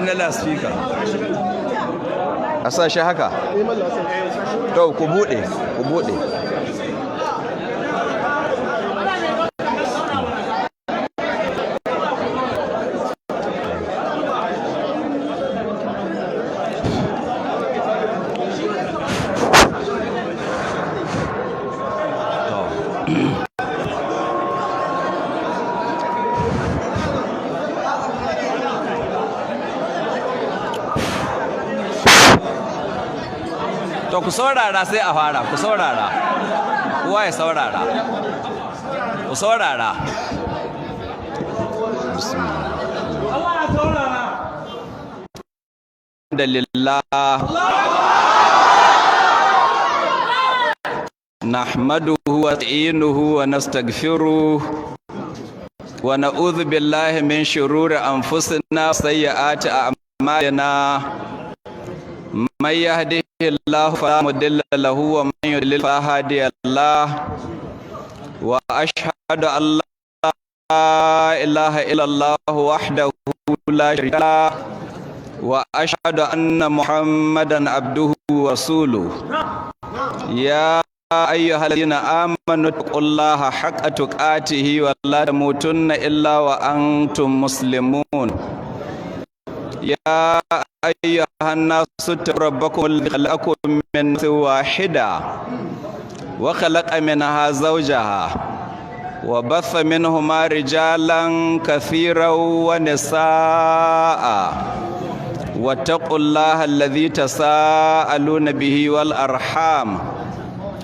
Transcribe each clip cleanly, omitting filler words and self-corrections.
na lasfika a sa shi haka to ku bude to ku saurara sai a fara ku saurara kowa ya saurara ku saurara alhamdulillah nahmaduhu wa nasta'inuhu wa nastaghfiruh wa na'udhu billahi min shururi anfusina wa sayyiati a'malina man yahdihillahu fala mudilla lahu wa man yudlil fala hadiya lahu wa ashhadu an la ilaha illallah wahdahu la sharika lahu wa ashhadu anna muhammadan abduhu wa rasuluhu ya ayyuhallazina amanu taqullaha haqqa tuqatihi wa la tamutunna illa wa antum muslimun ya ayyuhan nasu rabbakum alladhi khalaqakum min nafsin wahida wa khalaqa minha zawjaha wa batha minhuma rijalan kathiran wa nisaa wattaqullaha alladhi tasaaluna bihi wal arham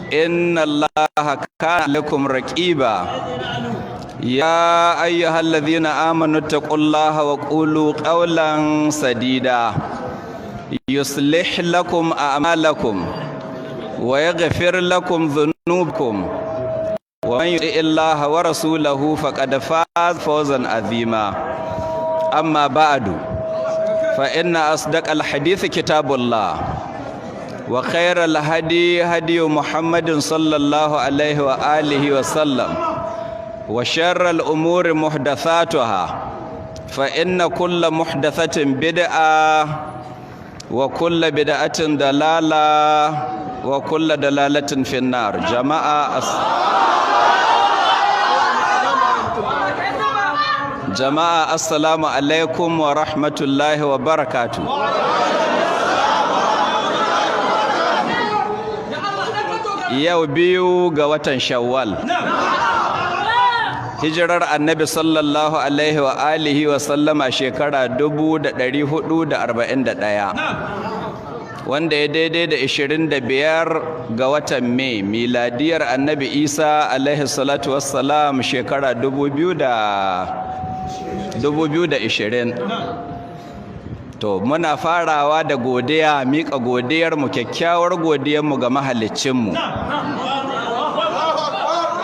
innallaha kana lakum raqiba ya ayyuhalladhina amanu taqullaha wa qulu qawlan sadida yuslih lakum a'malakum wa yaghfir lakum dhunubakum wa man yuti'illaha wa rasulahu faqad faza fawzan azima amma ba'du fa inna asdaqal hadithi kitabullah wa khairal hadi muhammadin sallallahu alaihi wa alihi wa sallam wa sharral umuri muhdathatuha fa inna kulla muhdathatin bid'a wa kulla bid'atin dalala wa kulla dalalatin finnar jama'a assalamu alaikum wa rahmatullahi wa barakatuh. Yau 2 ga watan Shawwal hijirar annabi sallallahu alaihi wa alihi wa sallama shekara 1441 wanda ya daidai da 25 ga watan Mai miladiyar annabi Isa alaihi salatu wassalam shekara 2020. To muna farawa da godiya, miƙa godiyarmu, kyakkyawar godiyarmu ga mahaliccinmu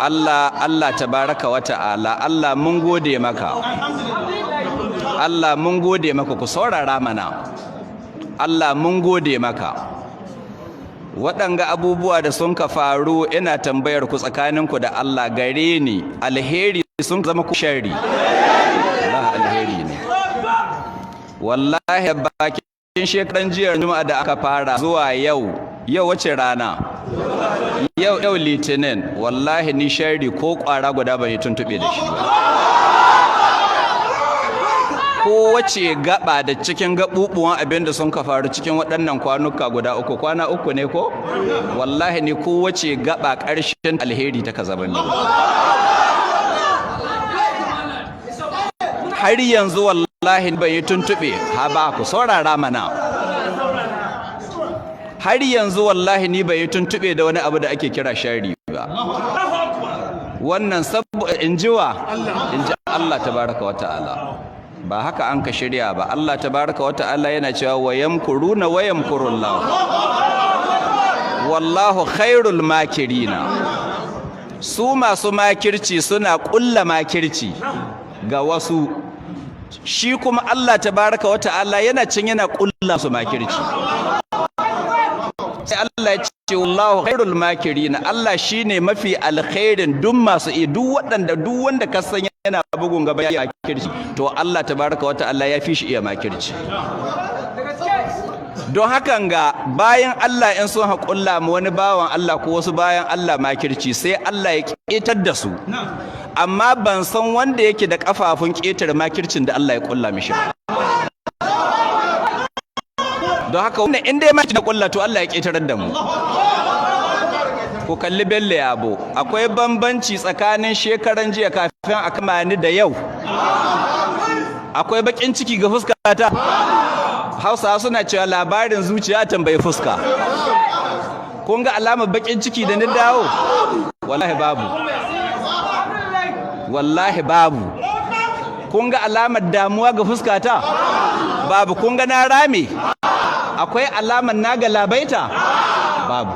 Allah tabaraka wa ta'ala. Allah mun gode maka, Allah mun gode maka. Ku saurara mana. Allah mun gode maka. Waɗanga abubuwa da sun ka faru, ina tambayar ku tsakaninku da Allah, gare ni alheri sun zama ku sharri? Allah alheri ne wallahi. Bakin shekaran jiyar juma'a da aka fara zuwa yau wace rana? Yau litinin. Wallahi ni sharri ko ƙwara guda ban yi tuntube da shi ba. Kowace gaba da cikin gaɓuɓuwan abin da sun ka faru cikin waɗannan kwanuka guda uku, kwana uku ne ko? Wallahi ni kowace gaba ƙarshen alheri ta kaza bane. Har yanzu wallahi ban yi tuntube, ha ba ku saurara mana. Har yanzu wallahi ni ban yi tuntube da wani abu da ake kira shari ba. Wannan saboda injiwa Allah tabaraka wa ta'ala. Ba haka an ka shirya ba. Allah tabaraka wa ta'ala yana cewa wa yamkuruna wa yamkurullahu wallahu khairul makirina. Su masu makirci suna ƙulla makirci ga wasu, shi kuma Allah tabaraka wa ta'ala yana cin yana ƙulla su makirci. sai Allah ya ce wallahu khairul makirin, Allah shine mafi alkhairin duk masu duk wanda ka san yana bugun gaba ya makirci, to Allah tabaraka wa ta'ala ya fi shi iya makirci. Don hakan ga bayan Allah in sun haƙulla mu wani bawan Allah ko wasu bayan Allah makirci, sai Allah ya ƙetar da su, amma ban san wanda yake da ƙafafun ƙetar makircin da Allah ya ƙulla mishi ba. Don haka wannan in dai makirci na ƙulla to Allah ya ƙetarar da mu. Ku kalli bello yabo, akwai bambanci tsakanin shekaran jiya kafin a kama ni da yau. Akwai baƙin ciki ga fuskata. Hausawa suna cewa labarin zuciya tambayi fuska. Kun ga alamar bakin ciki da ni dawo? Wallahi babu. Wallahi babu. Kun ga alamar damuwa ga fuskata? Babu. Kun ga na rame? Akwai alamar na galabaita? Babu.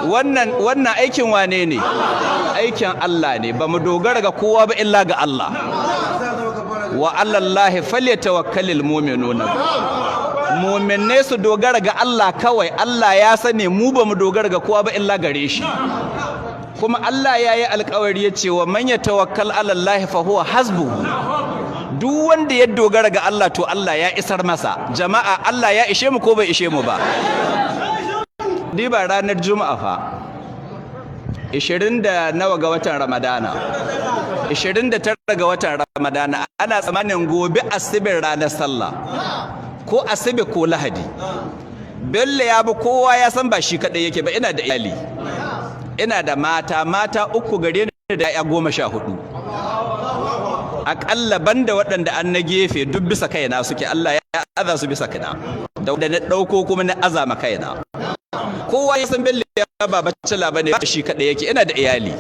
Wannan aikin wane ne? Aikin Allah ne. Ba mu dogara ga kowa ba illa ga Allah. Wa alallahi falyatawakkalul mu'minuna, mu'minai su dogara ga Allah kawai. Allah ya sani mu ba mu dogara ga kowa ba illa gare shi, kuma Allah ya yi alƙawari ya ce wa man yatawakkal alallahi fa huwa hasbuhu. Duk wanda ya dogara ga Allah to Allah ya isar masa. Jama'a, Allah ya ishe mu ko bai ishe mu ba? Diba ranar Juma'a fa 20 da nawa ga watan Ramadana, 29 ga watan Ramadana, ana tsamanin gobe asibin ranar sallah ko asibi ko lahadi. Bello ya bi kowa ya san ba shi kadai yake ba, ina da iyali, ina da mata uku gare ni da ya 14. Akalla banda waɗanda an na gefe duk bisa kaina suke, Allah ya aza su bisa kaina, da na ɗauko kuma na azama kaina. Kowa ya san Bello ya ba bacela bane shi kadai yake, ina da iyali,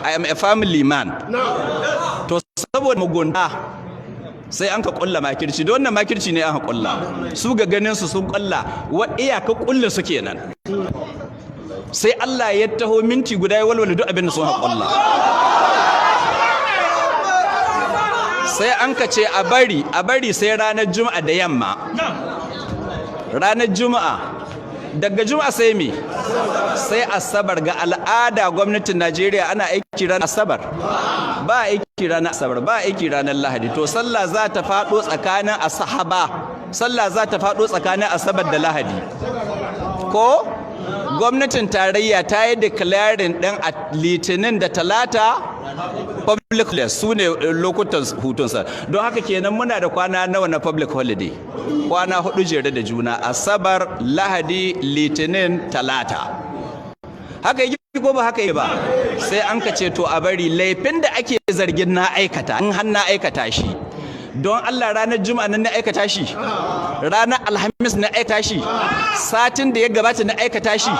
I am a family man. To saboda mugunta sai an ka kulla makirci, don wannan makirci ne an ka kulla, su ga ganin su sun kulla wa iyaka kulla su kenan, sai Allah ya taho minti guda ya walwala duk abin da sun kulla. Sai an ka ce a bari sai ranar Juma'a da yamma. Ranar Juma'a, daga Juma'a sai me? Sai Asabar. Ga al'ada gwamnatin Najeriya ana aiki ranar Asabar, ba aiki ranar Asabar, ba aiki ranar Lahadi. To sallah za ta faɗo tsakanin sallah za ta faɗo tsakanin Asabar da Lahadi. Ko gwamnatin tarayya ta yi declaring ɗin a Litinin da Talata public holiday, su ne lokutan hutunsa. Don haka kenan muna da kwana nawa na public holiday? Kwana 4 jere da juna: Asabar, Lahadi, Litinin, Talata. Haka yake ko ba haka yi ba? Sai an ka ce to a bari laifin da ake zargin na aikata, in har na aikata shi, don Allah ranar Juma'a nan na aikata shi, ranar Alhamis na aikata shi, satin da ya gabata na aikata shi,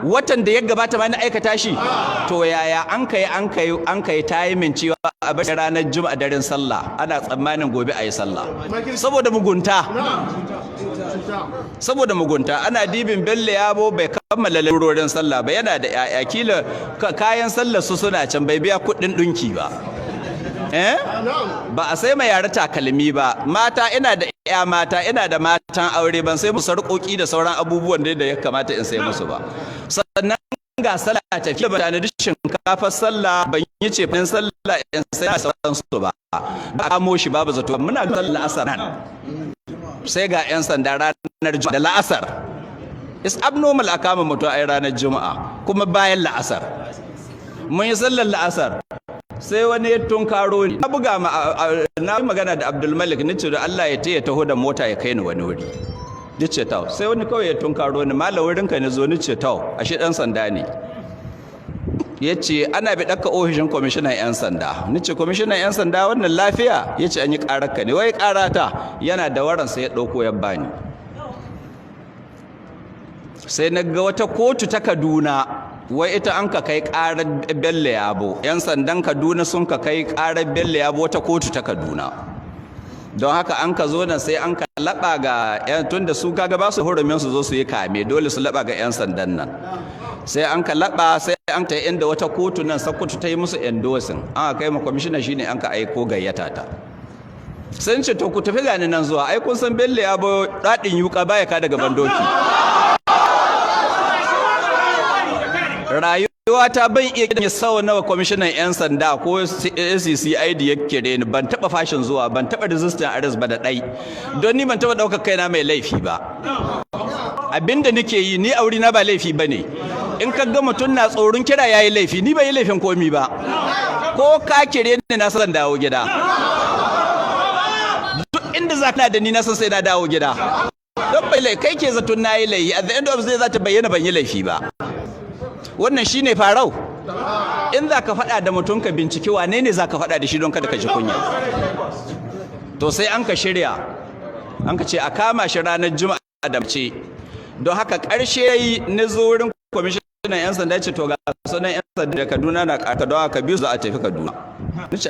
watan da ya gabata ma na aikata shi. To yaya an kai timing cewa a bar ranar Juma'a daren sallah, ana tsammanin gobe a yi sallah? Saboda mugunta ana dibin Bello yabo bai kammala lalurorin sallah ba, yana da yaya, kila kayan sallar su suna can, bai biya kuɗin ɗinki ba, ba a sai ma yara takalmi ba. Mata, ina da ƴa mata, ina da matan aure, ban sai musu sarƙoƙi da sauran abubuwan da ya kamata in sai musu ba. Sannan ga sallah tafiya, ba tanadi shinkafar sallah, ban yi cefin sallah in sai sauran su ba. Ba kamo shi babu zato. Muna ga sallah asar nan, sai ga 'yan sanda ranar Juma'a da la'asar. It's abnormal a kama mutum a ranar Juma'a kuma bayan la'asar. Mun yi sallar la'asar, sai wani ya tunkaro ni, na yi magana da Abdulmalik, ni ce da Allah ya taho da mota ya kai ni wani wuri. Ni ce tau, sai wani kawai ya tunkaro ni, malam wurinka ne zo, ni ce tau, ashe ɗan sanda ne. Ya ce ana bi ɗaka ofishin kwamishinan 'yan sanda. Ni ce kwamishinan 'yan sanda wannan lafiya? Ya ce an yi ƙararka ne. Wai ƙarata? Yana da waransa ya ɗauko ya bani. Sai na ga wata kotu ta Kaduna, wai ita an ka kai ƙarar Bello yabo, 'yan sandan Kaduna sun ka kai ƙarar Bello yabo wata kotu ta Kaduna. Don haka an ka zo nan sai an ka laɓa ga 'yan, tun da su kaga ba su hurumin su zo su yi kame, dole su laɓa ga 'yan sandan nan. Sai an ka laɓa, sai an ta inda wata kotu nan Sokoto ta yi musu endorsing, an kai ma kwamishina shine an ka aiko gayyata ta. Sun ce to ku tafi gani nan zuwa, ai kun san Bello yabo daɗin yuka baya ka daga bandoki. rayuwa ta ban iya sau nawa kwamishinan 'yan sanda ko SCCID ya kire ni ban taba fashin zuwa ban taba resistant arrest ba da ɗai don ni ban taba ɗaukar kaina mai laifi ba abinda nake yi ni aure na ba laifi bane in ka ga mutum na tsoron kira yayi laifi ni bai yi laifin komi ba ko ka kire ni na san dawo gida duk inda za ka da ni na san sai na dawo gida don bai lai kai ke zaton na yi laifi at the end of the day za ta bayyana ban yi laifi ba wannan shine farau in za ka faɗa da mutum ka binciki wane ne za ka faɗa da shi don kada ka ji kunya to sai an ka shirya an ka ce a kama shi ranar juma'a da mace don haka ƙarshe yayi na zo wurin kwamishinan 'yan sanda ce to ga sunan 'yan sanda da Kaduna na ƙarƙa don haka biyu za a tafi Kaduna nace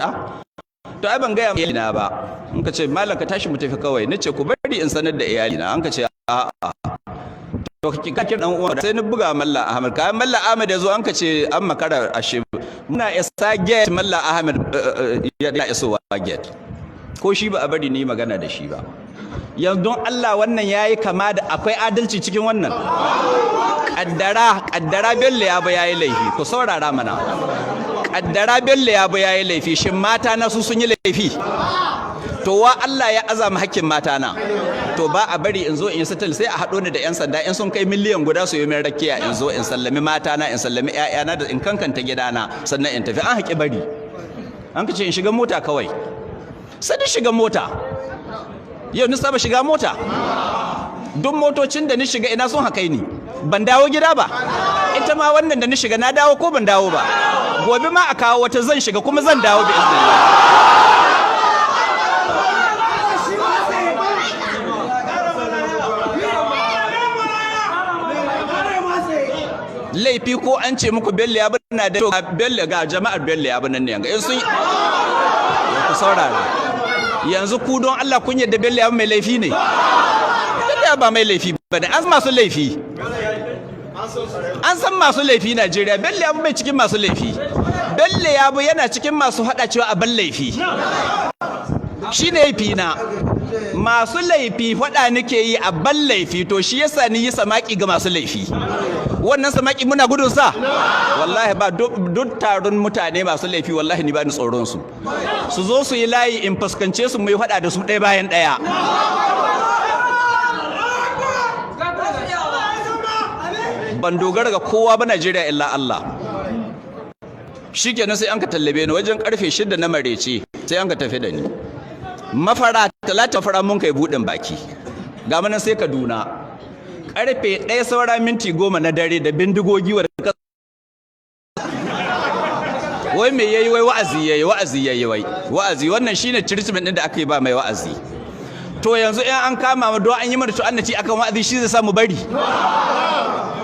to ai ban gaya iyalina ba in ka ce malam ka tashi mu tafi kawai nace ku bari in sanar da iyalina an ka ce a'a to kake dan uwa sai ni buga Malla Ahmed kai Malla Ahmed yazo an ka ce an makara ashe muna isa gate Malla Ahmed ya iso gate ko shi ba a bari ni magana da shi ba yanzu don Allah wannan yayi kama da akwai adalci cikin wannan kaddara Bello ya ba yayi laifi ku saurara mana kaddara Bello ya ba yayi laifi shin mata na su sun yi laifi to wa Allah ya azama hakkin mata na to ba a bari in zo in settle sai a hado ni da 'yan sanda in sun kai miliyan guda su yi min rakiya in zo in sallami mata na in sallami ƴaƴana da in kankanta gidana sannan in tafi an haƙi bari an kace in shiga mota kawai sai ni shiga mota yau ni saba shiga mota duk motocin da ni shiga ina sun haƙai ni ban dawo gida ba ita ma wannan da ni shiga na dawo ko ban dawo ba gobe ma a kawo wata zan shiga kuma zan dawo bi iznillah laifi ko an ce muku Bello ya bana da Bello ga jama'ar Bello ya bana ne in sun ku saurara yanzu ku don Allah kun yadda Bello ya mai laifi ne Bello ya ba mai laifi bane an masu laifi an san masu laifi Najeriya Bello ya bai cikin masu laifi Bello ya yana cikin masu hada cewa a ban laifi shine laifi na masu laifi fada nake yi a ban laifi to shi yasa ni yi samaki ga masu laifi wannan samaki muna gudun sa wallahi ba duk taron mutane masu laifi wallahi ni ba ni tsoron su su zo su yi layi in fuskance su mai fada da su ɗaya bayan ɗaya ban dogara ga kowa ba Najeriya illa Allah shikenan sai an ka tallabe ni wajen karfe 6 na marece sai an ka tafi da ni mafara talata fara mun kai budin baki ga manan sai Kaduna karfe 1 saura minti 10 na dare da bindigogi wa wai me yayi wai wa'azi yayi wa'azi wannan shine treatment din da aka yi ba mai wa'azi to yanzu in an kama mu don an yi mana to annaci akan wa'azi shi zai samu bari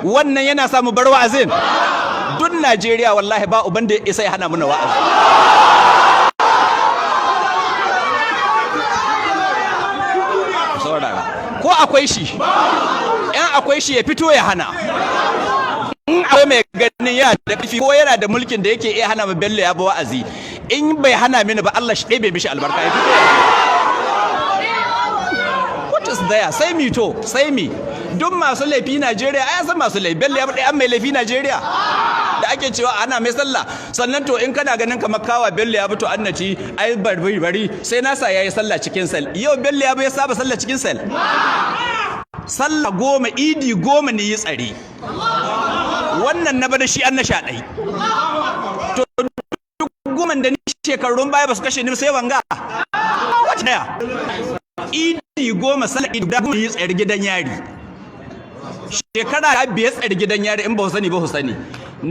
wannan yana samu bar wa'azin duk Najeriya wallahi ba uban da ya isa ya hana mana wa'azi ko akwai shi in akwai shi ya fito ya hana in akwai mai ganin yana da ƙarfi ko yana da mulkin da yake iya hana mu Bello ya ba wa'azi in bai hana mini ba Allah shi ɗebe mishi albarka ya fito what is there sai mi to sai mi duk masu laifi Najeriya ai san masu laifi Bello ya ba an mai laifi Najeriya da ake cewa ana mai sallah sannan to in kana ganin kamar kawa Bello ya bi to annati ai bari sai na sa yayi sallah cikin sal yau Bello ya bi ya saba sallah cikin sal sallah 10 idi 10 ne yi tsare wannan na bada shi an na sha dai to duk 10 da ni shekarun baya ba su kashe ni sai wanga wata ya idi 10 sallah idi 10 yi tsare gidan yari shekara 5 tsare gidan yari in ba sani ba ku sani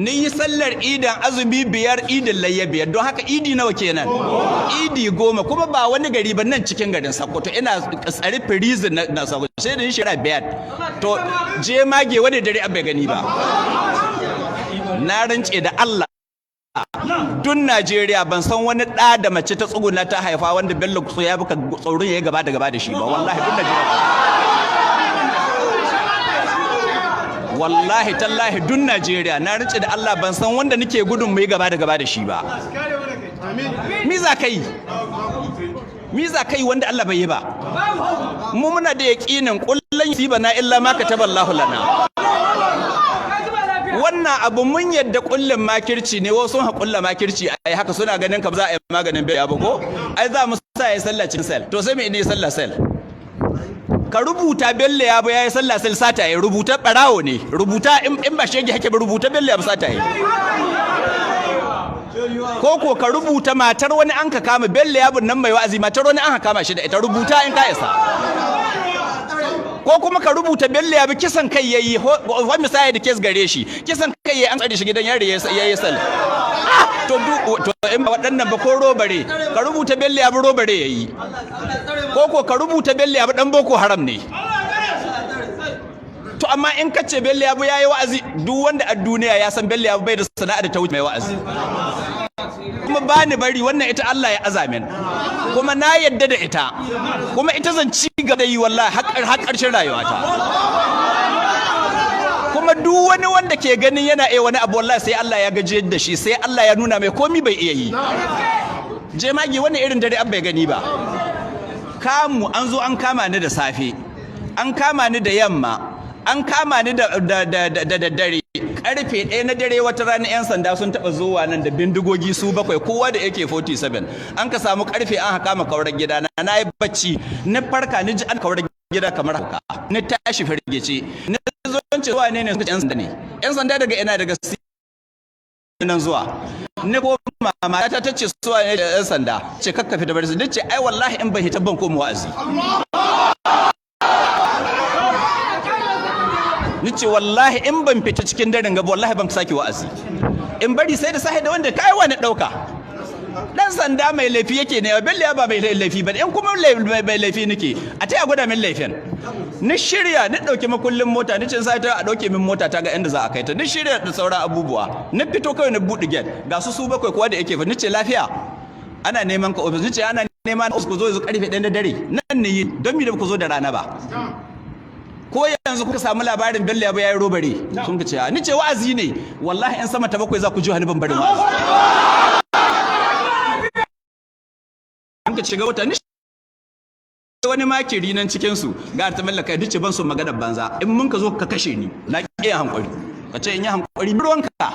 ni yi sallar idan azumi 5 idin layya 5 don haka idi nawa kenan idi 10 kuma ba wani gari ba nan cikin garin Sokoto ina tsari prison na Sokoto sai da shekara 5 to je mage wani dare abai gani ba na rance da Allah dun Najeriya ban san wani ɗa da mace ta tsuguna ta haifa wanda Bello ya buka tsoron ya gaba da shi ba wallahi dun Najeriya wallahi tallahi dun Najeriya na rance da Allah ban san wanda nake gudun mu yi gaba da shi ba mi za kai wanda Allah bai yi ba mu muna da yaqinin kullun yusibana illa ma kataballahu lana wannan abu mun yadda kullum makirci ne wasu ha kulla makirci ai haka suna ganin ka za a yi maganin bello yabo ko ai za mu sa ya sallacin sel to sai me ne sallah sel ka rubuta bello yabo yayi sallah sel sata yi rubuta barawo ne rubuta in ba shege hake ba rubuta bello yabo sata yi ko ka rubuta matar wani an ka kama bello yabon nan mai wa'azi matar wani an ka kama shi da ita rubuta in ka isa ko kuma ka rubuta bello yabi kisan kai yayi wani misali da kes gare shi kisan kai yayi an tsare shi gidan yari yayi sal to in ba waɗannan ba ko robare ka rubuta bello yabi robare yayi ko ka rubuta bello yabi dan boko haram ne to amma in kace bello yabi yayi wa'azi duk wanda a duniya ya san bello yabi bai da sana'a da ta wuce mai wa'azi kuma bani bari wannan ita Allah ya azamin kuma na yadda da ita kuma ita zan ci gaba da yi wallahi har ƙarshen rayuwata kuma duk wani wanda ke ganin yana wani abu wallahi sai Allah ya gaje da shi sai Allah ya nuna mai komi bai iya yi jemagi wani irin dare an bai gani ba kamu an zo an kama ni da safe an kama ni da yamma an kama ni da daddare karfe 1 na dare wata rana yan sanda sun taba zuwa nan da bindigogi su bakwai kowa da AK47 an ka samu karfe an haka ma kaurar gida na yi bacci ni farka ni ji an kaurar gida kamar haka ni tashi firgice ni zo ce zuwa ne yan sanda ne yan sanda daga ina daga nan zuwa ni ko mama ta tace zuwa ne yan sanda ce kakkafe da bari ni ce ai wallahi in ban hita ban koma wa'azi nace wallahi in ban fita cikin daren gaba wallahi ban sake wa'azi in bari sai da sahi da wanda kai wani dauka dan sanda mai laifi yake ne bello ba mai laifi ba in kuma mai laifi nake a taya gwada min laifin ni shirya ni dauke makullin mota ni ce sai ta a dauke min mota ta ga inda za a kai ta ni shirya da sauran abubuwa ni fito kai ni buɗe gate ga su bakwai kowa da yake fa ni ce lafiya ana neman ka office ni ce ana neman office ku zo karfe 1 na dare nan ne don mi da ku zo da rana ba ko yanzu kuka samu labarin bello yabo yayi robare sun ce ni ce wa'azi ne wallahi in sama ta bakwai za ku ji hani ban barin wa'azi an ka shiga wata ni wani makiri nan cikin su ga ta mallaka dace ban so magana banza in mun ka zo ka kashe ni na kiyaye hankuri ka ce in yi hankuri ruwanka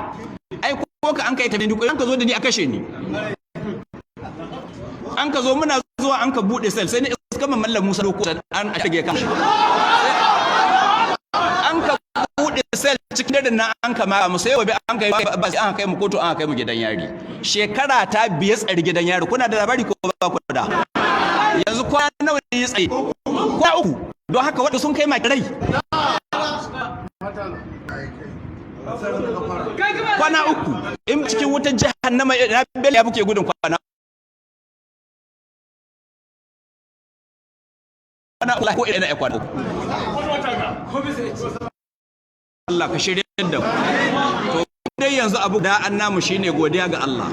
ai ko ka an kai ta ni ko an ka zo da ni a kashe ni an ka zo muna zuwa an ka bude sel sai ni iska mallam Musa ko an shige ka an ka bude sel cikin da nan an kama mu sai wabi an kai ba sai an kai mu kotu an kai mu gidan yari shekara ta biye tsari gidan yari kuna da labari ko ba ku da yanzu kwana nawa ne ya tsaye kwana uku don haka wanda sun kai ma rai kwana uku in cikin wutar jahannama na bel ya buke gudun kwana Allah ko ina ya kwana Allah ka shirye da to dai yanzu abu da an namu shine godiya ga Allah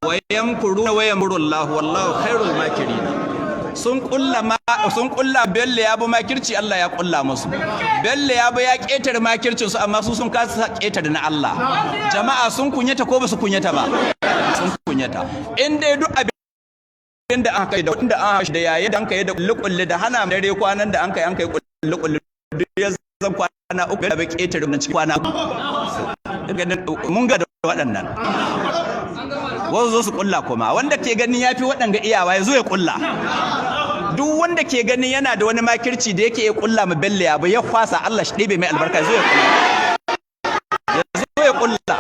wa yamkuru Allah wallahu khairul makirin sun kulla bello yabo makirci Allah ya kulla musu bello yabo ya ketare makircin su amma su sun kasa ketare na Allah jama'a sun kunyata ko ba su kunyata ba sun kunyata in dai duk da an kai da wanda an hashi da yayi da an kai da kullu da hana dare kwanan da an kai kullu duk ya zan kwana uku da bake tare na cikin kwana mun ga da waɗannan wasu zo su kulla kuma wanda ke ganin yafi waɗanga iyawa ya zo ya kulla duk wanda ke ganin yana da wani makirci da yake ya kulla ma belle ya ba ya kwasa Allah shi ɗebe mai albarka zo ya kulla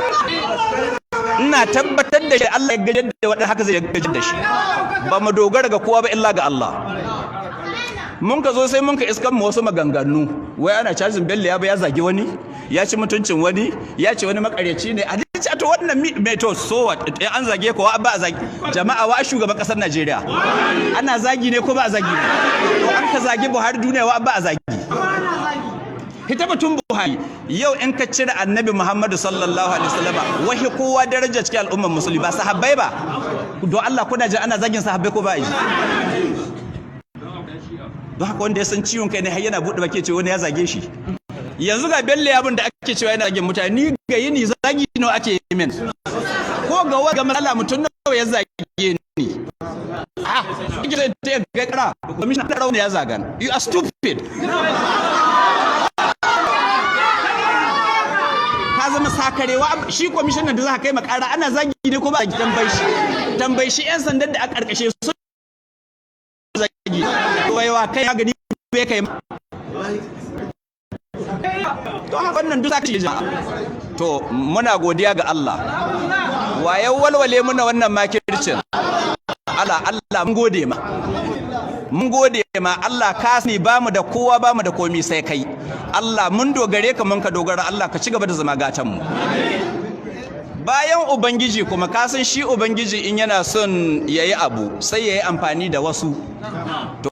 ina tabbatar da shi Allah ya gajar da waɗanda haka zai gajar da shi ba mu dogara ga kowa ba illa ga Allah mun ka zo sai mun ka iskan mu wasu maganganu wai ana cajin bello ya zagi wani ya ci mutuncin wani ya ce wani makareci ne a dace to wannan mai to so what an zage ko ba a zagi jama'a wa shugaban kasar Najeriya ana zagi ne ko ba a zagi ne to an ka zagi Buhari duniya wa ba a zagi hita batun Buhari yau in ka cire annabi Muhammadu sallallahu alaihi wasallam wahi kowa daraja cikin al'ummar musulmi ba sahabbai ba don Allah kuna ji ana zagin sahabbai ko ba yi don haka wanda ya san ciwon kai ne har yana buɗe bake ce wani ya zage shi yanzu ga belle abin da ake cewa yana zagin mutane ni ga yini zagi nawa ake yi min ko ga wani matsala mutum nawa ya zage ni kike sai ta ga kara commission da rauni ya zagan you are stupid sakarewa shi kwamishinan da za ka kai makara ana zagi ne ko ba tambayi shi yan sandan da aka karkashe su zagi waiwa kai ya gani bai kai to wannan duk zaka ji to muna godiya ga Allah waye walwale muna wannan makircin Allah mun gode ma Allah ka sani bamu da kowa bamu da komai sai kai Allah mun dogare ka mun ka dogara Allah ka ci gaba da zama gatan mu bayan ubangiji kuma ka san shi ubangiji in yana son yayi abu sai yayi amfani da wasu